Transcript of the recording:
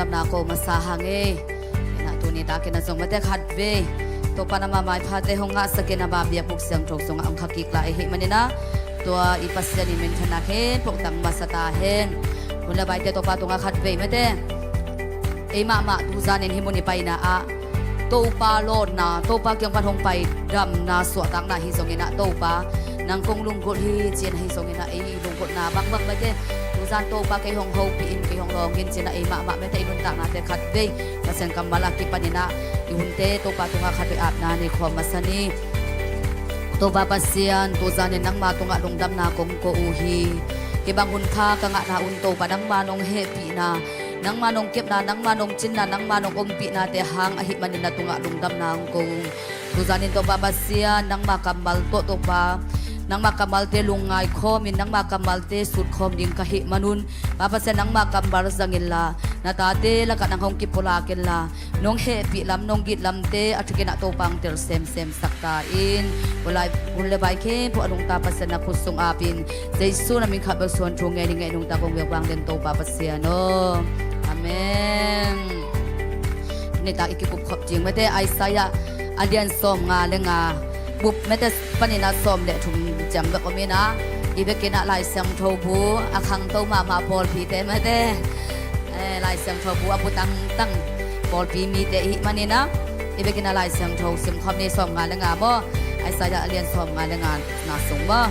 ดำนาโกมาสาหังนะตัวนี้ตาเกนะส่งมาแต่ขัดเวตัวปานามาไม้พาเตหงอาสเกนะบาเบียปุกเสียงทกส่งอังคักกิกลาเฮมันนี่นะตัวอีปัสยานิเมนชนะเฮพวกตังมาสตาเฮนคนละใบเตตัวปาตรงอาขัดเวไม่เตมาทุจานินฮิมุนิไปนะอะตัวปาโลดนะตัวปาเกี่ยงพันหงไปดำนาสวตังนาฮิสงเงินะตัวปานางกงลุงกดฮีเจียนฮิสงเงินะลุงกดนาบังไม่เตทุจานตัวปาเกี่ยงหงปีอินเกี่ยงหงเงินเจนะมาไม่เตลุนตังนาเตขัดเวภาษากำมาลากิปานินะยุนเตตัวปาตรงอาขัดเวอาบนาในความมาสนีตัวปาปัสยานตัวจานินนังมาตรงอาลงดำนากงโกอูฮีกิบังหุนคากังอานาอุนโตปานังมานงเฮปีนานังมานงเก็บนานังมานงจินนานังมานงอมปีนาเตหังอหิมันินาตุงะลุงดำนางกงตุจานินโตบาบาเซียนังมากัมบัลโตโตปานังมากัมบัลเตลุงไงคอมินนังมากัมบัลเตสุดคอมดิงกะหิมานุนบาบาเซียนังมากัมบัลสังเกลานาตาเตละกันนังหงกิปุลาเกลานงเฮปีลำนงกิดลำเตอัตเกนะโตปังเตลเซมสักตาอินบุไลบุเลบายเคพวกลุงตาปัสนาพุสงอาปินเจสุนามิขับส่วนทงไงดิไงลุงตากงเวียบังเดนโตบาบาเซียโนAmen. Nita ikikup khop jing mete Isaiah alian som nga lenga bup mete panina som le thum jam ba komina ibe kena lai sam thobu akhang to ma pol pi te mete lai sam thobu aputang tang pol pi mi te hi manina ibe kena lai sam tho sim khop ni som nga lenga bo Isaiah alian som nga lenga na sung ba